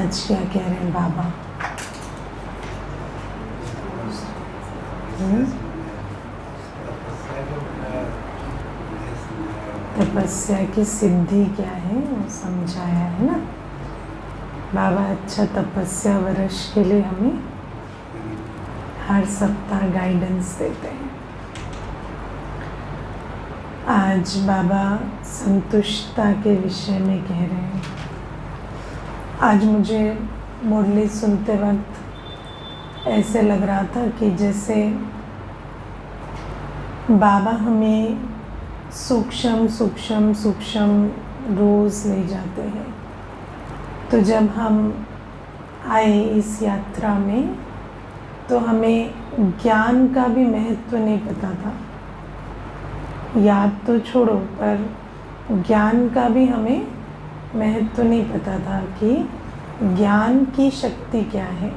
आज क्या कह रहे हैं बाबा? तपस्या की सिद्धि क्या है वो समझाया है ना बाबा। अच्छा तपस्या वर्ष के लिए हमें हर सप्ताह गाइडेंस देते हैं। आज बाबा संतुष्टता के विषय में कह रहे हैं। आज मुझे मुरली सुनते वक्त ऐसे लग रहा था कि जैसे बाबा हमें सूक्ष्म सूक्ष्म सूक्ष्म रोज़ ले जाते हैं। तो जब हम आए इस यात्रा में तो हमें ज्ञान का भी महत्व नहीं पता था। याद तो छोड़ो, पर ज्ञान का भी हमें महत्व नहीं पता था कि ज्ञान की शक्ति क्या है।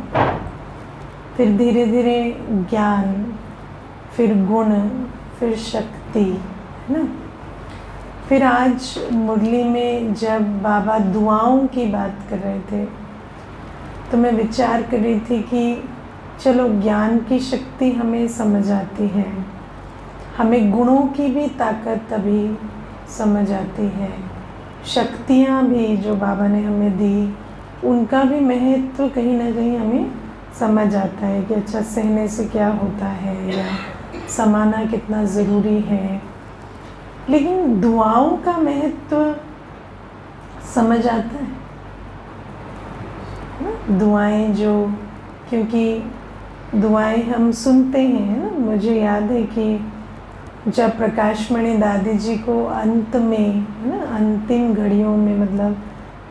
फिर धीरे धीरे ज्ञान, फिर गुण, फिर शक्ति, है ना। फिर आज मुरली में जब बाबा दुआओं की बात कर रहे थे तो मैं विचार कर रही थी कि चलो ज्ञान की शक्ति हमें समझ आती है, हमें गुणों की भी ताकत अभी समझ आती है, शक्तियाँ भी जो बाबा ने हमें दी उनका भी महत्व कहीं ना कहीं हमें समझ आता है कि अच्छा सहने से क्या होता है या समाना कितना ज़रूरी है। लेकिन दुआओं का महत्व समझ आता है ना। दुआएं जो, क्योंकि दुआएं हम सुनते हैं ना। मुझे याद है कि जब प्रकाशमणि दादी जी को अंत में, है ना, अंतिम घड़ियों में, मतलब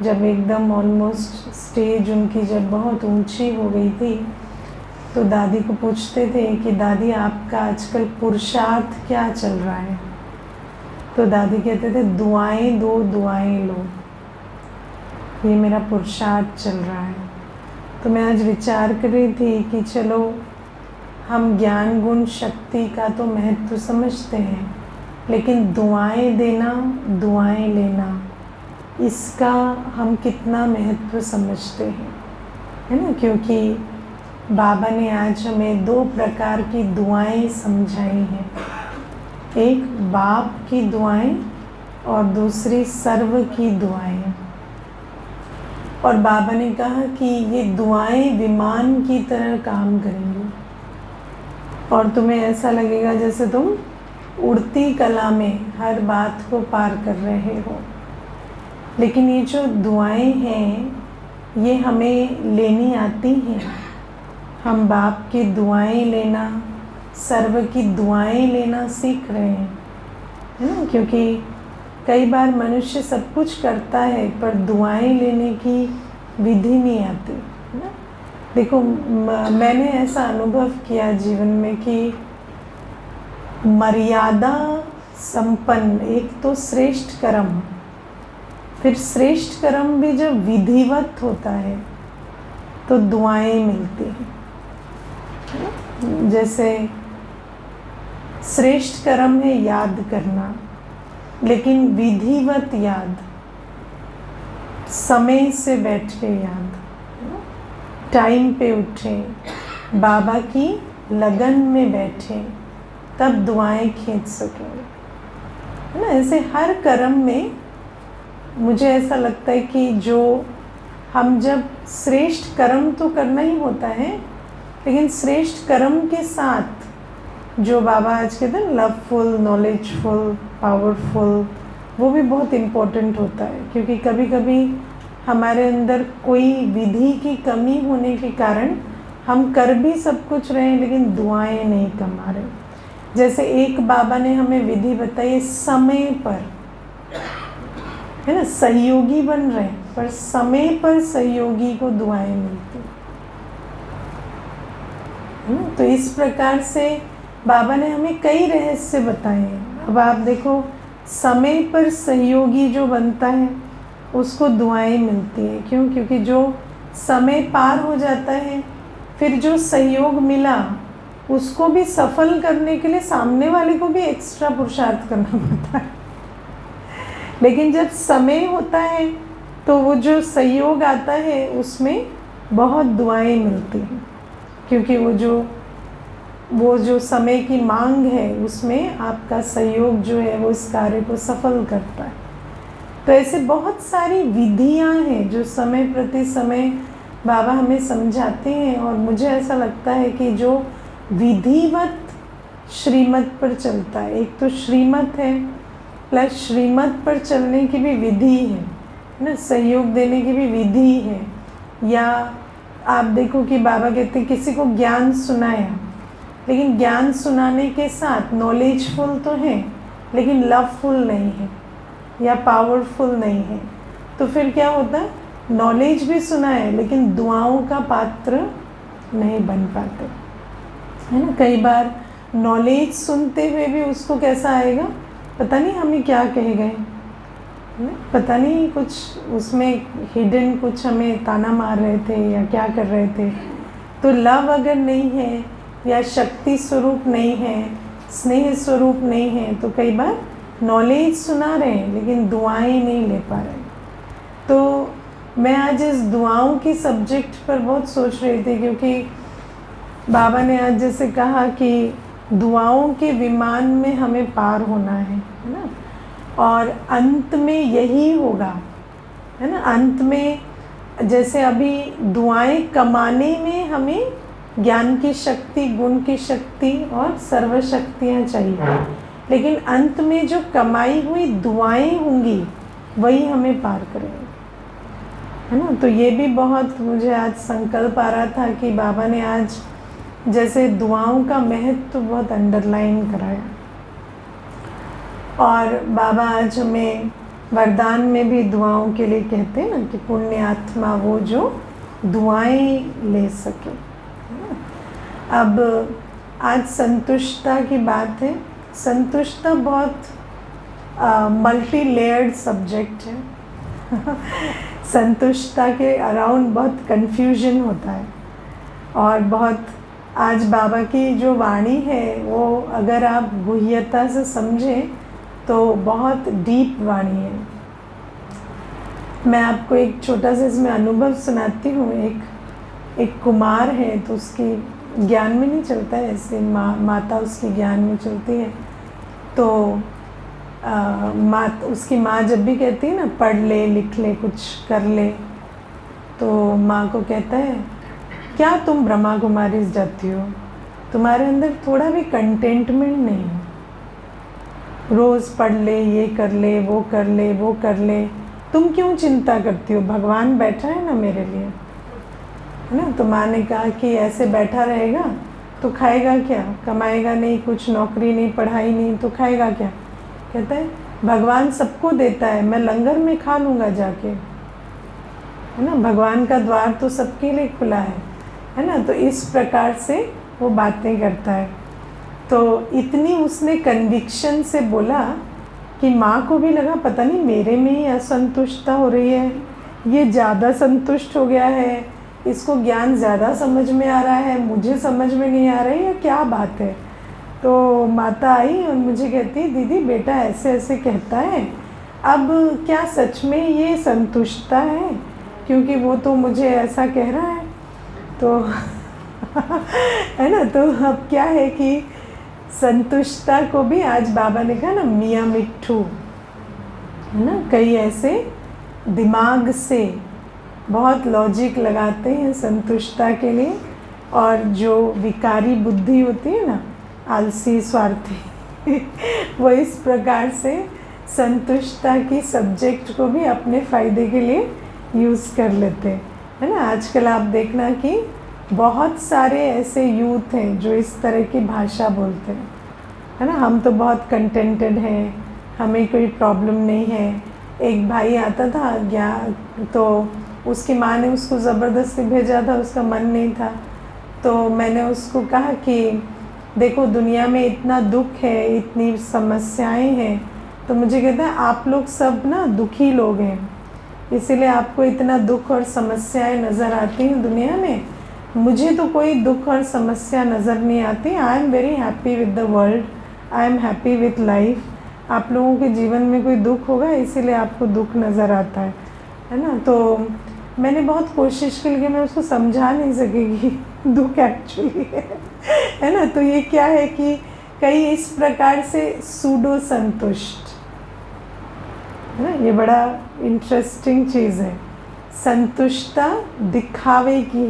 जब एकदम ऑलमोस्ट स्टेज उनकी जब बहुत ऊंची हो गई थी तो दादी को पूछते थे कि दादी आपका आजकल पुरुषार्थ क्या चल रहा है। तो दादी कहते थे दुआएं दो, दुआएं लो, ये मेरा पुरुषार्थ चल रहा है। तो मैं आज विचार कर रही थी कि चलो हम ज्ञान गुण शक्ति का तो महत्व समझते हैं, लेकिन दुआएं देना, दुआएं लेना, इसका हम कितना महत्व समझते हैं, है ना। क्योंकि बाबा ने आज हमें दो प्रकार की दुआएं समझाई हैं। एक बाप की दुआएं और दूसरी सर्व की दुआएं। और बाबा ने कहा कि ये दुआएं विमान की तरह काम करेंगी और तुम्हें ऐसा लगेगा जैसे तुम उड़ती कला में हर बात को पार कर रहे हो। लेकिन ये जो दुआएं हैं ये हमें लेनी आती हैं। हम बाप की दुआएं लेना, सर्व की दुआएं लेना सीख रहे हैं, है ना। क्योंकि कई बार मनुष्य सब कुछ करता है पर दुआएं लेने की विधि नहीं आती, है ना। देखो मैंने ऐसा अनुभव किया जीवन में कि मर्यादा संपन्न एक तो श्रेष्ठ कर्म, फिर श्रेष्ठ कर्म भी जब विधिवत होता है तो दुआएं मिलती हैं। जैसे श्रेष्ठ कर्म है याद करना, लेकिन विधिवत याद, समय से बैठ के याद, टाइम पे उठे, बाबा की लगन में बैठे, तब दुआएं खींच सकेंगे, है ना। ऐसे हर कर्म में मुझे ऐसा लगता है कि जो हम जब श्रेष्ठ कर्म तो करना ही होता है, लेकिन श्रेष्ठ कर्म के साथ जो बाबा आज कहते हैं लवफुल, नॉलेजफुल, पावरफुल, वो भी बहुत इम्पोर्टेंट होता है। क्योंकि कभी कभी हमारे अंदर कोई विधि की कमी होने के कारण हम कर भी सब कुछ रहे हैं लेकिन दुआएं नहीं कमा रहे। जैसे एक बाबा ने हमें विधि बताई समय पर, है ना, सहयोगी बन रहे हैं पर समय पर सहयोगी को दुआएं मिलती है ना। तो इस प्रकार से बाबा ने हमें कई रहस्य बताए हैं। अब आप देखो समय पर सहयोगी जो बनता है उसको दुआएं मिलती है। क्यों? क्योंकि जो समय पार हो जाता है फिर जो सहयोग मिला उसको भी सफल करने के लिए सामने वाले को भी एक्स्ट्रा पुरुषार्थ करना पड़ता है। लेकिन जब समय होता है तो वो जो सहयोग आता है उसमें बहुत दुआएं मिलती हैं, क्योंकि वो जो समय की मांग है उसमें आपका सहयोग जो है वो इस कार्य को सफल करता है। तो ऐसे बहुत सारी विधियां हैं जो समय प्रति समय बाबा हमें समझाते हैं, और मुझे ऐसा लगता है कि जो विधिवत श्रीमत पर चलता है, एक तो श्रीमत है प्लस श्रीमत पर चलने की भी विधि है ना, सहयोग देने की भी विधि है। या आप देखो कि बाबा कहते हैं किसी को ज्ञान सुनाया, लेकिन ज्ञान सुनाने के साथ नॉलेजफुल तो है लेकिन लवफुल नहीं है या पावरफुल नहीं है, तो फिर क्या होता है, नॉलेज भी सुना है लेकिन दुआओं का पात्र नहीं बन पाते, है ना। कई बार नॉलेज सुनते हुए भी उसको कैसा आएगा, पता नहीं हमें क्या कहे गए, पता नहीं कुछ उसमें हिडन कुछ हमें ताना मार रहे थे या क्या कर रहे थे। तो लव अगर नहीं है या शक्ति स्वरूप नहीं है, स्नेह स्वरूप नहीं है, तो कई बार नॉलेज सुना रहे हैं लेकिन दुआएं नहीं ले पा रहे। तो मैं आज इस दुआओं की सब्जेक्ट पर बहुत सोच रही थी, क्योंकि बाबा ने आज जैसे कहा कि दुआओं के विमान में हमें पार होना है ना, और अंत में यही होगा, है ना। अंत में जैसे अभी दुआएं कमाने में हमें ज्ञान की शक्ति, गुण की शक्ति और सर्वशक्तियाँ चाहिए, लेकिन अंत में जो कमाई हुई दुआएं होंगी वही हमें पार करेंगे, है ना। तो ये भी बहुत मुझे आज संकल्प आ रहा था कि बाबा ने आज जैसे दुआओं का महत्व तो बहुत अंडरलाइन कराया, और बाबा आज हमें वरदान में भी दुआओं के लिए कहते हैं ना कि पुण्य आत्मा वो जो दुआएं ले सके। अब आज संतुष्टता की बात है। संतुष्टता बहुत मल्टी लेयर्ड सब्जेक्ट है संतुष्टता के अराउंड बहुत कन्फ्यूजन होता है, और बहुत आज बाबा की जो वाणी है वो अगर आप गुह्यता से समझें तो बहुत डीप वाणी है। मैं आपको एक छोटा सा इसमें अनुभव सुनाती हूँ। एक कुमार है, तो उसकी ज्ञान में नहीं चलता है, ऐसे माता उसकी ज्ञान में चलती है। तो उसकी माँ जब भी कहती है ना पढ़ ले लिख ले कुछ कर ले, तो माँ को कहता है क्या तुम ब्रह्मा कुमारी जाती हो, तुम्हारे अंदर थोड़ा भी कंटेंटमेंट नहीं है, रोज़ पढ़ ले, ये कर ले, वो कर ले, वो कर ले, तुम क्यों चिंता करती हो, भगवान बैठा है ना मेरे लिए, है ना। तो माँ ने कहा कि ऐसे बैठा रहेगा तो खाएगा क्या, कमाएगा नहीं, कुछ नौकरी नहीं, पढ़ाई नहीं, तो खाएगा क्या। कहता है भगवान सबको देता है, मैं लंगर में खा लूँगा जाके, है ना। भगवान का द्वार तो सबके लिए खुला है ना। तो इस प्रकार से वो बातें करता है। तो इतनी उसने कन्विक्शन से बोला कि माँ को भी लगा पता नहीं मेरे में ही असंतुष्टता हो रही है, ये ज़्यादा संतुष्ट हो गया है, इसको ज्ञान ज़्यादा समझ में आ रहा है, मुझे समझ में नहीं आ रहा है, या क्या बात है। तो माता आई और मुझे कहती दीदी बेटा ऐसे ऐसे कहता है, अब क्या सच में ये संतुष्टता है, क्योंकि वो तो मुझे ऐसा कह रहा है। तो है ना। तो अब क्या है कि संतुष्टता को भी आज बाबा ने कहा ना मियाँ मिट्ठू, है ना। कई ऐसे दिमाग से बहुत लॉजिक लगाते हैं संतुष्टता के लिए, और जो विकारी बुद्धि होती है ना, आलसी स्वार्थी वो इस प्रकार से संतुष्टता की सब्जेक्ट को भी अपने फ़ायदे के लिए यूज़ कर लेते हैं, है ना। आजकल आप देखना कि बहुत सारे ऐसे यूथ हैं जो इस तरह की भाषा बोलते हैं, है ना। हम तो बहुत कंटेंटेड हैं, हमें कोई प्रॉब्लम नहीं है। एक भाई आता था तो उसकी माँ ने उसको ज़बरदस्ती भेजा था, उसका मन नहीं था। तो मैंने उसको कहा कि देखो दुनिया में इतना दुख है, इतनी समस्याएं हैं, तो मुझे कहता है आप लोग सब ना दुखी लोग हैं, इसीलिए आपको इतना दुख और समस्याएं नज़र आती हैं दुनिया में। मुझे तो कोई दुख और समस्या नज़र नहीं आती। I am very happy with the world, I am happy with life. आप लोगों के जीवन में कोई दुख होगा इसीलिए आपको दुख नज़र आता है। है ना। तो मैंने बहुत कोशिश की, लेकिन मैं उसको समझा नहीं सकेगी दुख एक्चुअली है ना। तो ये क्या है कि कई इस प्रकार से सूडो संतुष्ट, है ना, ये बड़ा इंटरेस्टिंग चीज़ है। संतुष्टता दिखावे की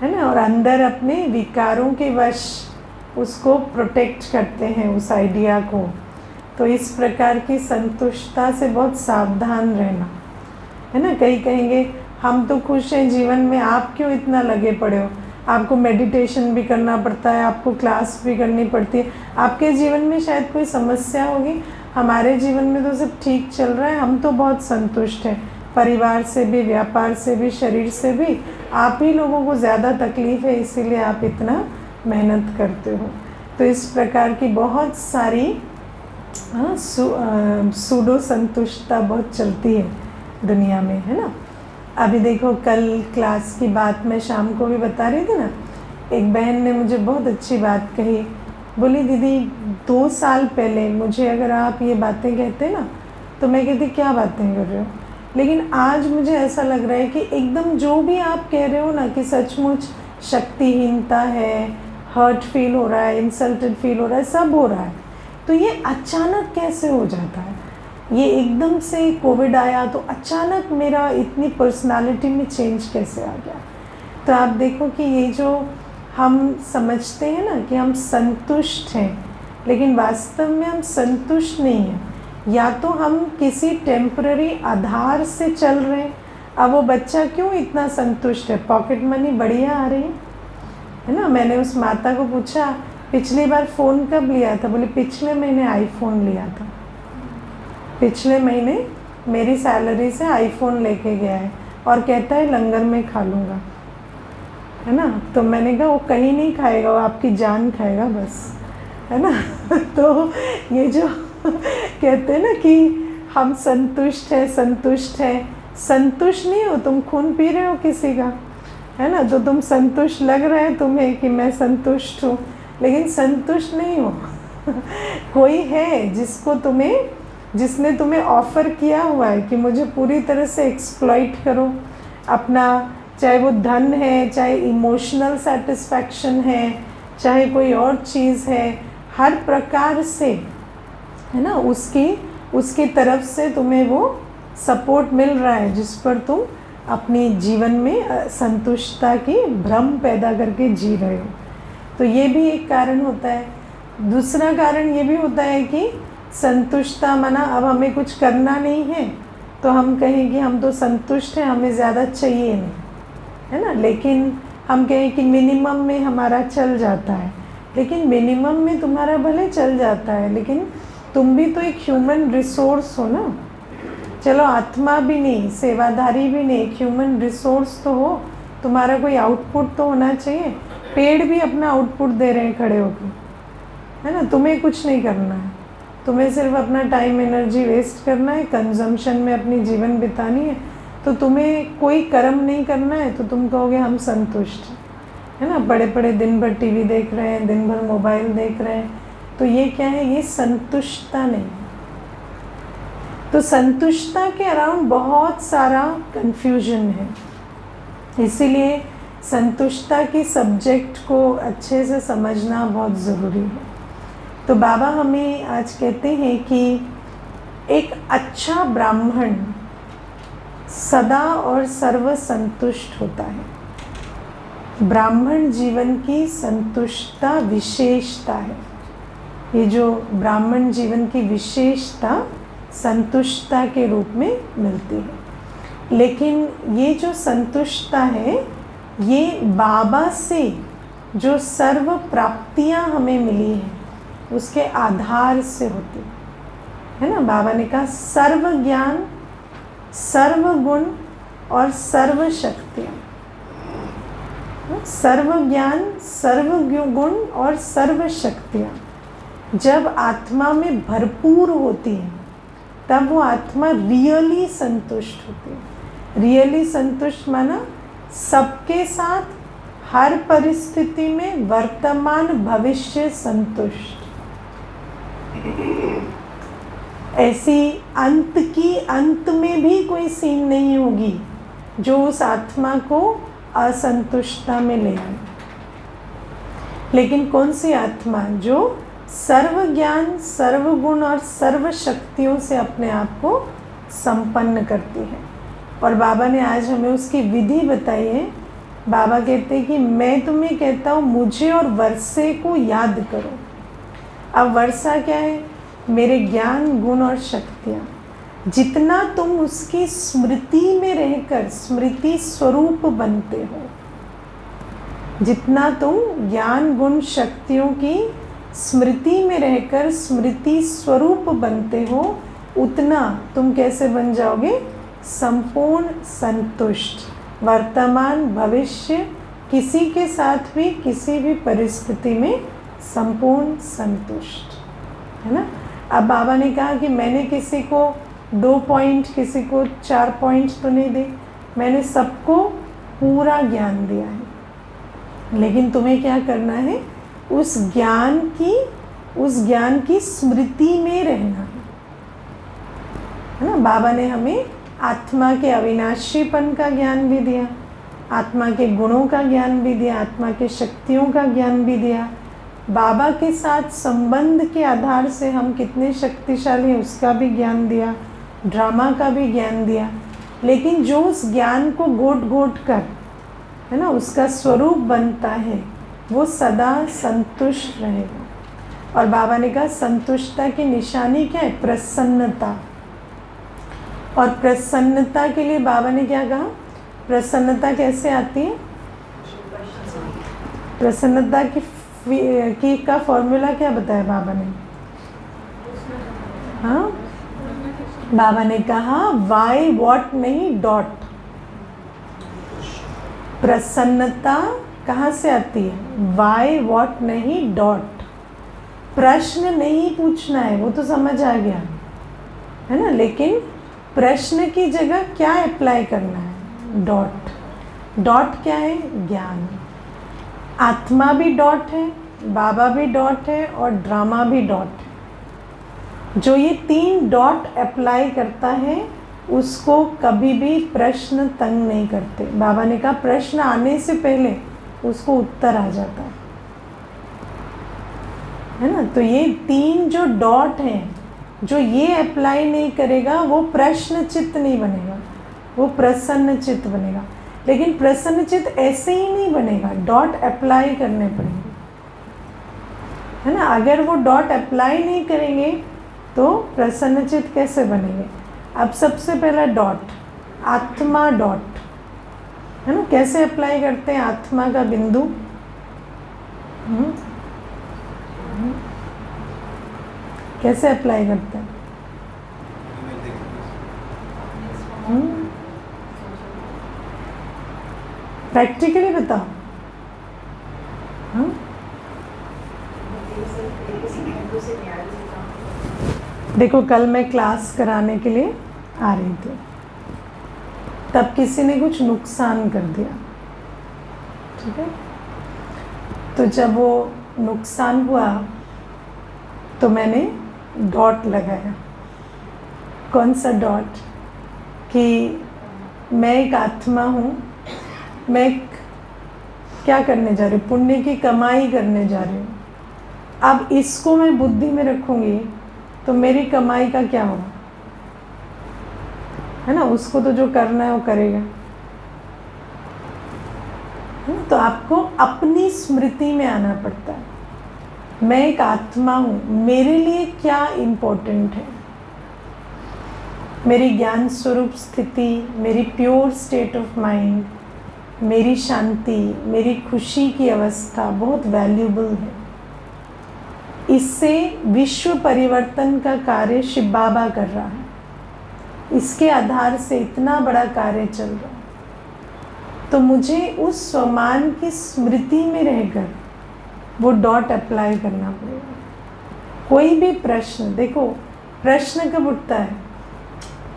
है ना, और अंदर अपने विकारों के वश उसको प्रोटेक्ट करते हैं उस आइडिया को। तो इस प्रकार की संतुष्टता से बहुत सावधान रहना, है ना। कई कहेंगे हम तो खुश हैं जीवन में, आप क्यों इतना लगे पड़े हो, आपको मेडिटेशन भी करना पड़ता है, आपको क्लास भी करनी पड़ती है, आपके जीवन में शायद कोई समस्या होगी, हमारे जीवन में तो सब ठीक चल रहा है, हम तो बहुत संतुष्ट हैं, परिवार से भी, व्यापार से भी, शरीर से भी, आप ही लोगों को ज़्यादा तकलीफ़ है, इसीलिए आप इतना मेहनत करते हो। तो इस प्रकार की बहुत सारी सूडो संतुष्टता बहुत चलती है दुनिया में, है ना। अभी देखो, कल क्लास की बात मैं शाम को भी बता रही थी ना, एक बहन ने मुझे बहुत अच्छी बात कही, बोली दीदी 2 साल पहले मुझे अगर आप ये बातें कहते ना तो मैं कहती क्या बातें कर रहे हो, लेकिन आज मुझे ऐसा लग रहा है कि एकदम जो भी आप कह रहे हो ना कि सचमुच शक्तिहीनता है, हर्ट फील हो रहा है, इंसल्टेड फील हो रहा है, सब हो रहा है, तो ये अचानक कैसे हो जाता है। ये एकदम से कोविड आया तो अचानक मेरा इतनी पर्सनालिटी में चेंज कैसे आ गया। तो आप देखो कि ये जो हम समझते हैं ना कि हम संतुष्ट हैं, लेकिन वास्तव में हम संतुष्ट नहीं हैं। या तो हम किसी टेम्पररी आधार से चल रहे हैं। अब वो बच्चा क्यों इतना संतुष्ट है, पॉकेट मनी बढ़िया आ रही है ना। मैंने उस माता को पूछा पिछली बार फ़ोन कब लिया था, बोले पिछले महीने आईफोन लिया था, पिछले महीने मेरी सैलरी से आईफोन लेके गया है और कहता है लंगर में खा लूँगा, है ना। तो मैंने कहा वो कहीं नहीं खाएगा, वो आपकी जान खाएगा बस, है ना। तो ये जो कहते हैं ना कि हम संतुष्ट हैं, संतुष्ट हैं, संतुष्ट नहीं हो, तुम खून पी रहे हो किसी का, है ना, तो तुम संतुष्ट लग रहा है तुम्हें कि मैं संतुष्ट हूँ, लेकिन संतुष्ट नहीं हो। कोई है जिसने तुम्हें ऑफ़र किया हुआ है कि मुझे पूरी तरह से एक्सप्लॉइट करो अपना, चाहे वो धन है, चाहे इमोशनल सेटिस्फैक्शन है, चाहे कोई और चीज़ है, हर प्रकार से, है ना, उसकी तरफ से तुम्हें वो सपोर्ट मिल रहा है, जिस पर तुम अपनी जीवन में संतुष्टता की भ्रम पैदा करके जी रहे हो। तो ये भी एक कारण होता है। दूसरा कारण ये भी होता है कि संतुष्टता माना अब हमें कुछ करना नहीं है तो हम कहें कि हम तो संतुष्ट हैं, हमें ज़्यादा चाहिए नहीं, है ना। लेकिन हम कहें कि मिनिमम में हमारा चल जाता है, लेकिन मिनिमम में तुम्हारा भले चल जाता है, लेकिन तुम भी तो एक ह्यूमन रिसोर्स हो ना। चलो आत्मा भी नहीं, सेवाधारी भी नहीं, एक ह्यूमन रिसोर्स तो हो, तुम्हारा कोई आउटपुट तो होना चाहिए। पेड़ भी अपना आउटपुट दे रहे हैं खड़े होकर, है ना। तुम्हें कुछ नहीं करना है, तुम्हें सिर्फ अपना टाइम एनर्जी वेस्ट करना है, कंजम्पशन में अपनी जीवन बितानी है, तो तुम्हें कोई कर्म नहीं करना है, तो तुम कहोगे हम संतुष्ट हैं, है ना। बड़े बड़े दिन भर टीवी देख रहे हैं, दिन भर मोबाइल देख रहे हैं, तो ये क्या है, ये संतुष्टता नहीं है। तो संतुष्टता के अराउंड बहुत सारा कन्फ्यूजन है, इसीलिए संतुष्टता की सब्जेक्ट को अच्छे से समझना बहुत ज़रूरी है। तो बाबा हमें आज कहते हैं कि एक अच्छा ब्राह्मण सदा और सर्व संतुष्ट होता है। ब्राह्मण जीवन की संतुष्टता विशेषता है। ये जो ब्राह्मण जीवन की विशेषता संतुष्टता के रूप में मिलती है। लेकिन ये जो संतुष्टता है, ये बाबा से जो सर्व प्राप्तियां हमें मिली हैं उसके आधार से होती है ना। बाबा ने कहा सर्व ज्ञान, सर्व गुण और सर्व शक्तियाँ। सर्व ज्ञान, सर्व गुण और सर्व शक्तियाँ जब आत्मा में भरपूर होती हैं तब वो आत्मा रियली संतुष्ट होती है। रियली संतुष्ट माना सबके साथ, हर परिस्थिति में, वर्तमान भविष्य संतुष्ट। ऐसी अंत में भी कोई सीन नहीं होगी जो उस आत्मा को असंतुष्टता में ले आए। लेकिन कौन सी आत्मा? जो सर्व ज्ञान, सर्व गुण और सर्व शक्तियों से अपने आप को संपन्न करती है। और बाबा ने आज हमें उसकी विधि बताई है। बाबा कहते हैं कि मैं तुम्हें कहता हूँ मुझे और वर्षे को याद करो। अब वर्षा क्या है? मेरे ज्ञान, गुण और शक्तियाँ। जितना तुम उसकी स्मृति में रहकर स्मृति स्वरूप बनते हो, जितना तुम ज्ञान, गुण, शक्तियों की स्मृति में रहकर स्मृति स्वरूप बनते हो, उतना तुम कैसे बन जाओगे? संपूर्ण संतुष्ट, वर्तमान भविष्य किसी के साथ भी किसी भी परिस्थिति में संपूर्ण संतुष्ट, है ना। अब बाबा ने कहा कि मैंने किसी को 2 पॉइंट, किसी को 4 पॉइंट तो नहीं दे, मैंने सबको पूरा ज्ञान दिया है। लेकिन तुम्हें क्या करना है? उस ज्ञान की स्मृति में रहना है ना। बाबा ने हमें आत्मा के अविनाशीपन का ज्ञान भी दिया, आत्मा के गुणों का ज्ञान भी दिया, आत्मा के शक्तियों का ज्ञान भी दिया, बाबा के साथ संबंध के आधार से हम कितने शक्तिशाली हैं उसका भी ज्ञान दिया, ड्रामा का भी ज्ञान दिया। लेकिन जो उस ज्ञान को घोट कर, है ना, उसका स्वरूप बनता है, वो सदा संतुष्ट रहेगा। और बाबा ने कहा संतुष्टता की निशानी क्या है? प्रसन्नता। और प्रसन्नता के लिए बाबा ने क्या कहा? प्रसन्नता कैसे आती है? प्रसन्नता की का फॉर्मूला क्या बताया बाबा ने? हाँ, बाबा ने कहा वाई वॉट नहीं, डॉट। प्रसन्नता कहाँ से आती है? वाई वॉट नहीं, डॉट। प्रश्न नहीं पूछना है, वो तो समझ आ गया, है ना। लेकिन प्रश्न की जगह क्या अप्लाई करना है? डॉट। डॉट क्या है? ज्ञान। आत्मा भी डॉट है, बाबा भी डॉट है और ड्रामा भी डॉट है। जो ये 3 डॉट अप्लाई करता है उसको कभी भी प्रश्न तंग नहीं करते। बाबा ने कहा प्रश्न आने से पहले उसको उत्तर आ जाता है ना। तो ये 3 जो डॉट हैं, जो ये अप्लाई नहीं करेगा वो प्रश्न चित्त नहीं बनेगा, वो प्रसन्न चित्त बनेगा। लेकिन प्रसन्न चित्त ऐसे ही नहीं बनेगा, डॉट अप्लाई करने पड़ेंगे, है ना। अगर वो डॉट अप्लाई नहीं करेंगे तो प्रसन्न चित्त कैसे बनेंगे? अब सबसे पहला डॉट, आत्मा डॉट, है ना। कैसे अप्लाई करते हैं आत्मा का बिंदु? कैसे अप्लाई करते हैं? प्रैक्टिकली बताओ। देखो कल मैं क्लास कराने के लिए आ रही थी, तब किसी ने कुछ नुकसान कर दिया, ठीक है। तो जब वो नुकसान हुआ तो मैंने डॉट लगाया। कौन सा डॉट? कि मैं एक आत्मा हूँ, मैं क्या करने जा रही हूँ? पुण्य की कमाई करने जा रही हूँ। अब इसको मैं बुद्धि में रखूँगी तो मेरी कमाई का क्या होगा, है ना। उसको तो जो करना है वो करेगा, है ना? तो आपको अपनी स्मृति में आना पड़ता है। मैं एक आत्मा हूँ, मेरे लिए क्या इम्पोर्टेंट है? मेरी ज्ञान स्वरूप स्थिति, मेरी प्योर स्टेट ऑफ माइंड, मेरी शांति, मेरी खुशी की अवस्था बहुत वैल्यूबल है। इससे विश्व परिवर्तन का कार्य शिव बाबा कर रहा है, इसके आधार से इतना बड़ा कार्य चल रहा है। तो मुझे उस स्वमान की स्मृति में रहकर वो डॉट अप्लाई करना पड़ेगा। कोई भी प्रश्न, देखो प्रश्न कब उठता है,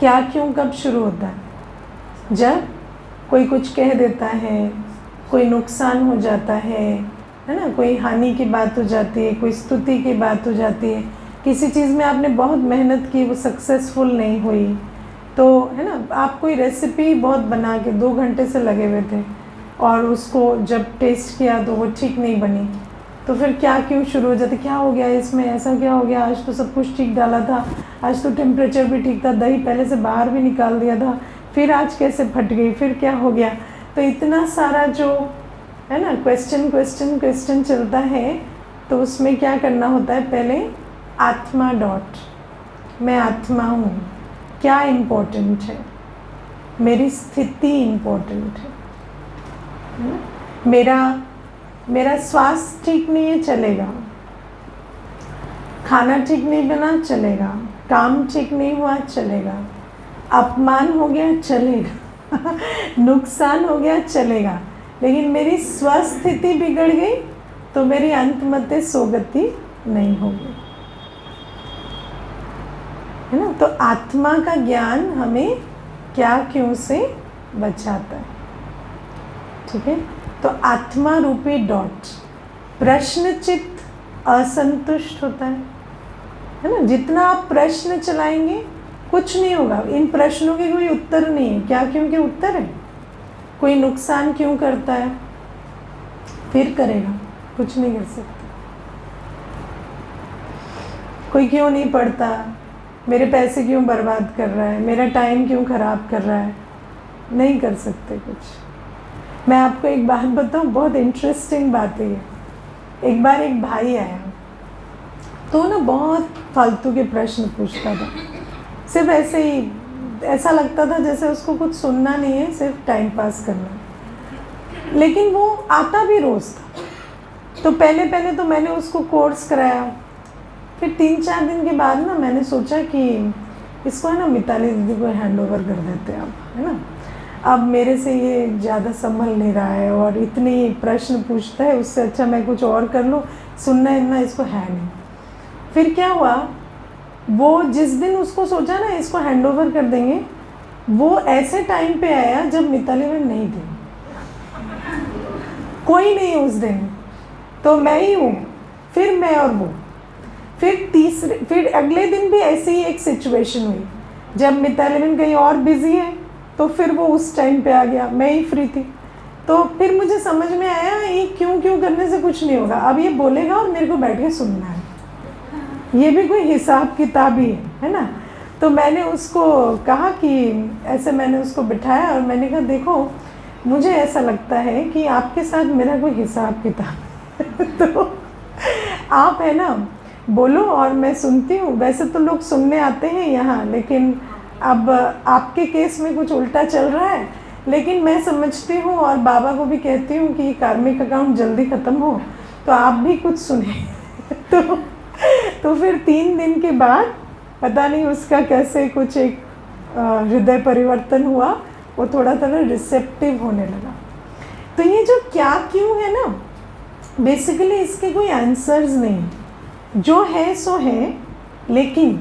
क्या क्यों कब शुरू होता है? जब कोई कुछ कह देता है, कोई नुकसान हो जाता है ना, कोई हानि की बात हो जाती है, कोई स्तुति की बात हो जाती है, किसी चीज़ में आपने बहुत मेहनत की, वो सक्सेसफुल नहीं हुई, तो है ना, आप कोई रेसिपी बहुत बना के 2 घंटे से लगे हुए थे और उसको जब टेस्ट किया तो वो ठीक नहीं बनी, तो फिर क्या क्यों शुरू हो जाते, क्या हो गया इसमें, ऐसा क्या हो गया, आज तो सब कुछ ठीक डाला था, आज तो टेम्परेचर भी ठीक था, दही पहले से बाहर भी निकाल दिया था, फिर आज कैसे फट गई, फिर क्या हो गया। तो इतना सारा जो है ना क्वेश्चन क्वेश्चन क्वेश्चन चलता है, तो उसमें क्या करना होता है, पहले आत्मा डॉट, मैं आत्मा हूँ, क्या इम्पोर्टेंट है, मेरी स्थिति इम्पोर्टेंट है ना, मेरा स्वास्थ्य ठीक नहीं है चलेगा, खाना ठीक नहीं बना चलेगा, काम ठीक नहीं हुआ चलेगा, अपमान हो गया चलेगा नुकसान हो गया चलेगा, लेकिन मेरी स्वस्थिति बिगड़ गई तो मेरी अंतमते सोगति नहीं होगी, है ना। तो आत्मा का ज्ञान हमें क्या क्यों से बचाता है, ठीक है। तो आत्मा रूपी डॉट, प्रश्नचित्त असंतुष्ट होता है ना। जितना आप प्रश्न चलाएंगे कुछ नहीं होगा, इन प्रश्नों के कोई उत्तर नहीं है, क्या क्यों के उत्तर है, कोई नुकसान क्यों करता है, फिर करेगा, कुछ नहीं कर सकता, कोई क्यों नहीं पढ़ता, मेरे पैसे क्यों बर्बाद कर रहा है, मेरा टाइम क्यों खराब कर रहा है, नहीं कर सकते कुछ। मैं आपको एक बात बताऊं, बहुत इंटरेस्टिंग बात है ये। एक बार एक भाई आया तो ना बहुत फालतू के प्रश्न पूछता था, सिर्फ ऐसे ही, ऐसा लगता था जैसे उसको कुछ सुनना नहीं है, सिर्फ टाइम पास करना, लेकिन वो आता भी रोज़ था। तो पहले तो मैंने उसको कोर्स कराया, फिर 3-4 दिन के बाद ना मैंने सोचा कि इसको है ना मिताली दीदी को हैंड ओवर कर देते हैं अब, है ना, अब मेरे से ये ज़्यादा संभल नहीं रहा है और इतने प्रश्न पूछता है, उससे अच्छा मैं कुछ और कर लूँ, सुनना इतना इसको है नहीं। फिर क्या हुआ, वो जिस दिन उसको सोचा ना इसको हैंड ओवर कर देंगे, वो ऐसे टाइम पे आया जब मिताली मैम नहीं थी, कोई नहीं उस दिन, तो मैं ही हूँ, फिर मैं और वो। फिर अगले दिन भी ऐसी ही एक सिचुएशन हुई, जब मिताली मैम कहीं और बिजी है, तो फिर वो उस टाइम पे आ गया, मैं ही फ्री थी। तो फिर मुझे समझ में आया ये क्यों करने से कुछ नहीं होगा, अब ये बोलेगा और मेरे को बैठ के सुनना है, ये भी कोई हिसाब किताब ही है ना। तो मैंने उसको कहा कि ऐसे, मैंने उसको बिठाया और मैंने कहा देखो मुझे ऐसा लगता है कि आपके साथ मेरा कोई हिसाब किताब तो आप है ना बोलो और मैं सुनती हूँ, वैसे तो लोग सुनने आते हैं यहाँ, लेकिन अब आपके केस में कुछ उल्टा चल रहा है, लेकिन मैं समझती हूँ और बाबा को भी कहती हूँ कि कार्मिक अकाउंट जल्दी ख़त्म हो, तो आप भी कुछ सुने तो फिर 3 दिन के बाद पता नहीं उसका कैसे कुछ एक हृदय परिवर्तन हुआ, वो थोड़ा रिसेप्टिव होने लगा। तो ये जो क्या क्यों है ना, बेसिकली इसके कोई आंसर्स नहीं, जो है सो है, लेकिन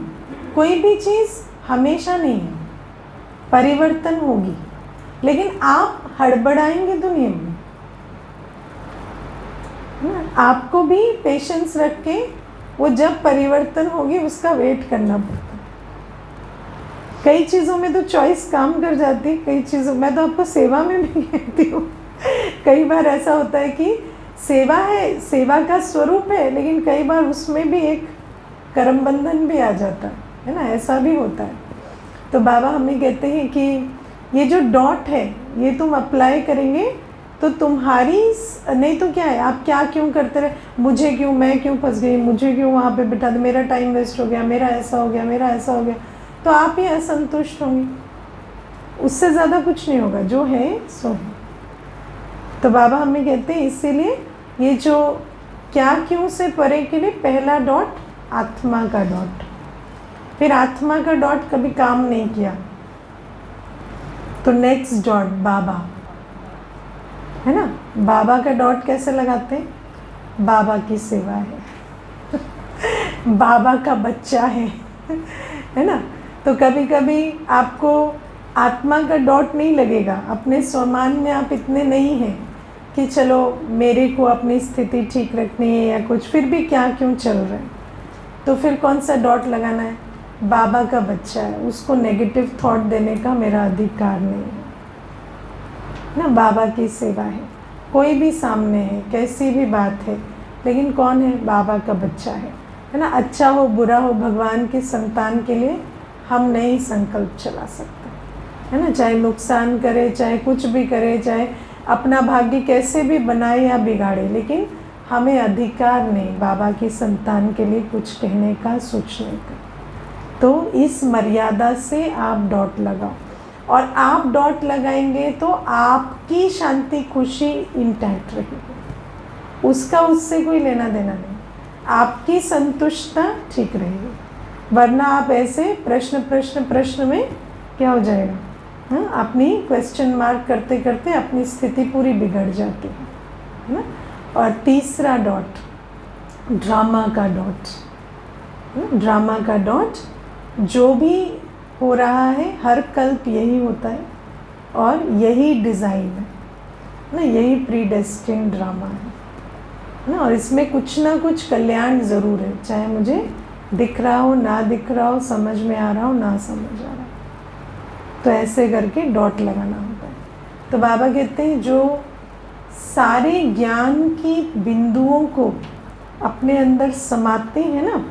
कोई भी चीज़ हमेशा नहीं है, परिवर्तन होगी, लेकिन आप हड़बड़ाएंगे दुनिया में, आपको भी पेशेंस रख के वो जब परिवर्तन होगी उसका वेट करना पड़ता है। कई चीज़ों में तो चॉइस काम कर जाती है, कई चीज़ों, मैं तो आपको सेवा में भी कहती हूँ, कई बार ऐसा होता है कि सेवा है, सेवा का स्वरूप है, लेकिन कई बार उसमें भी एक कर्म बंधन भी आ जाता है ना, ऐसा भी होता है। तो बाबा हमें कहते हैं कि ये जो डॉट है ये तुम अप्लाई करेंगे तो तुम्हारी, नहीं तो क्या है, आप क्या क्यों करते रहे, मुझे क्यों, मैं क्यों फंस गई, मुझे क्यों वहाँ पे बिठा दे, मेरा टाइम वेस्ट हो गया, मेरा ऐसा हो गया, मेरा ऐसा हो गया, तो आप ही असंतुष्ट होंगे, उससे ज़्यादा कुछ नहीं होगा, जो है सो है। तो बाबा हमें कहते हैं इसीलिए ये जो क्या क्यों से परे के लिए पहला डॉट आत्मा का डॉट, फिर आत्मा का डॉट कभी काम नहीं किया तो नेक्स्ट डॉट बाबा, है ना। बाबा का डॉट कैसे लगाते हैं, बाबा की सेवा है बाबा का बच्चा है ना। तो कभी कभी आपको आत्मा का डॉट नहीं लगेगा, अपने स्वमान में आप इतने नहीं हैं कि चलो मेरे को अपनी स्थिति ठीक रखनी है या कुछ, फिर भी क्या क्यों चल रहा है, तो फिर कौन सा डॉट लगाना है? बाबा का बच्चा है, उसको नेगेटिव थॉट देने का मेरा अधिकार नहीं है ना। बाबा की सेवा है, कोई भी सामने है, कैसी भी बात है, लेकिन कौन है? बाबा का बच्चा है ना। अच्छा हो बुरा हो, भगवान की संतान के लिए हम नहीं संकल्प चला सकते, है ना। चाहे नुकसान करे, चाहे कुछ भी करे, चाहे अपना भाग्य कैसे भी बनाए या बिगाड़े, लेकिन हमें अधिकार नहीं बाबा की संतान के लिए कुछ कहने का, सोचने का। तो इस मर्यादा से आप डॉट लगाओ, और आप डॉट लगाएंगे तो आपकी शांति खुशी इंटैक्ट रहेगी, उसका उससे कोई लेना देना नहीं, आपकी संतुष्टता ठीक रहेगी। वरना आप ऐसे प्रश्न प्रश्न प्रश्न में क्या हो जाएगा, हाँ, अपनी क्वेश्चन मार्क करते करते अपनी स्थिति पूरी बिगड़ जाती है ना। और तीसरा डॉट, ड्रामा का डॉट। ड्रामा का डॉट, जो भी हो रहा है हर कल्प यही होता है और यही डिज़ाइन है ना, यही प्रीडेस्टिन्ड ड्रामा है ना। और इसमें कुछ ना कुछ कल्याण ज़रूर है, चाहे मुझे दिख रहा हो ना दिख रहा हो, समझ में आ रहा हो ना समझ आ रहा हो। तो ऐसे करके डॉट लगाना होता है। तो बाबा कहते हैं जो सारे ज्ञान की बिंदुओं को अपने अंदर समाते हैं ना,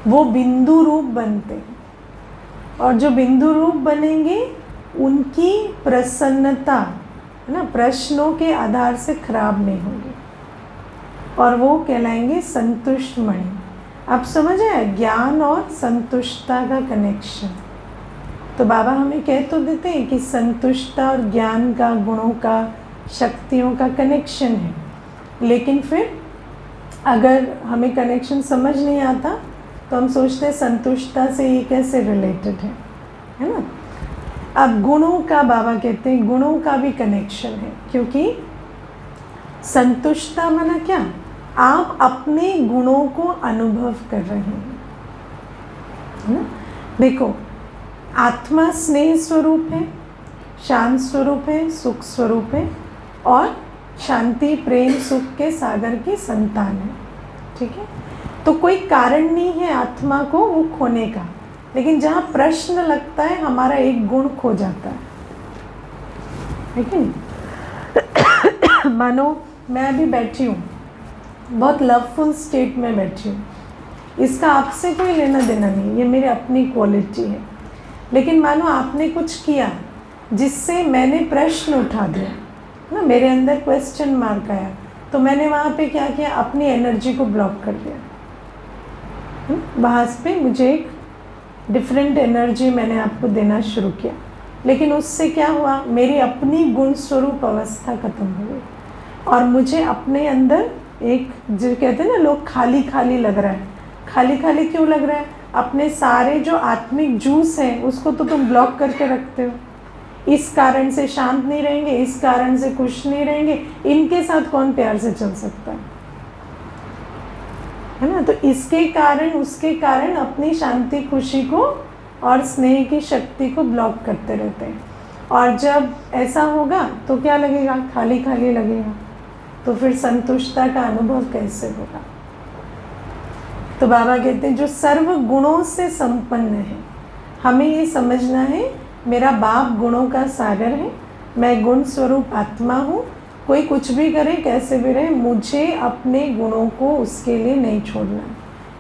वो बिंदु रूप बनते हैं, और जो बिंदु रूप बनेंगे उनकी प्रसन्नता, है ना, प्रश्नों के आधार से खराब नहीं होगी, और वो कहलाएंगे संतुष्ट मणि। आप समझ आए ज्ञान और संतुष्टता का कनेक्शन। तो बाबा हमें कह तो देते हैं कि संतुष्टता और ज्ञान का, गुणों का, शक्तियों का कनेक्शन है, लेकिन फिर अगर हमें कनेक्शन समझ नहीं आता तो हम सोचते हैं संतुष्टता से ये कैसे रिलेटेड है ना। अब गुणों का बाबा कहते हैं गुणों का भी कनेक्शन है, क्योंकि संतुष्टता माना क्या, आप अपने गुणों को अनुभव कर रहे हैं, है ना। देखो, आत्मा स्नेह स्वरूप है, शांत स्वरूप है, सुख स्वरूप है, और शांति प्रेम सुख के सागर की संतान है, ठीक है। तो कोई कारण नहीं है आत्मा को वो खोने का, लेकिन जहाँ प्रश्न लगता है हमारा एक गुण खो जाता है कि नहीं। मानो मैं अभी बैठी हूँ, बहुत लवफुल स्टेट में बैठी हूँ, इसका आपसे कोई लेना देना नहीं, ये मेरी अपनी क्वालिटी है। लेकिन मानो आपने कुछ किया जिससे मैंने प्रश्न उठा दिया ना, मेरे अंदर क्वेश्चन मार्क आया, तो मैंने वहाँ पे क्या किया, अपनी एनर्जी को ब्लॉक कर दिया। वहाँ पे मुझे एक डिफरेंट एनर्जी मैंने आपको देना शुरू किया, लेकिन उससे क्या हुआ, मेरी अपनी गुण स्वरूप अवस्था खत्म हो गई, और मुझे अपने अंदर एक, जो कहते हैं ना लोग, खाली खाली लग रहा है। खाली खाली क्यों लग रहा है? अपने सारे जो आत्मिक जूस हैं उसको तो तुम ब्लॉक करके रखते हो, इस कारण से शांत नहीं रहेंगे, इस कारण से खुश नहीं रहेंगे, इनके साथ कौन प्यार से चल सकता है ना। तो इसके कारण उसके कारण अपनी शांति खुशी को और स्नेह की शक्ति को ब्लॉक करते रहते हैं, और जब ऐसा होगा तो क्या लगेगा, खाली खाली लगेगा, तो फिर संतुष्टता का अनुभव कैसे होगा। तो बाबा कहते हैं जो सर्व गुणों से संपन्न है, हमें ये समझना है मेरा बाप गुणों का सागर है, मैं गुण स्वरूप आत्मा हूँ, कोई कुछ भी करे कैसे भी रहे, मुझे अपने गुणों को उसके लिए नहीं छोड़ना।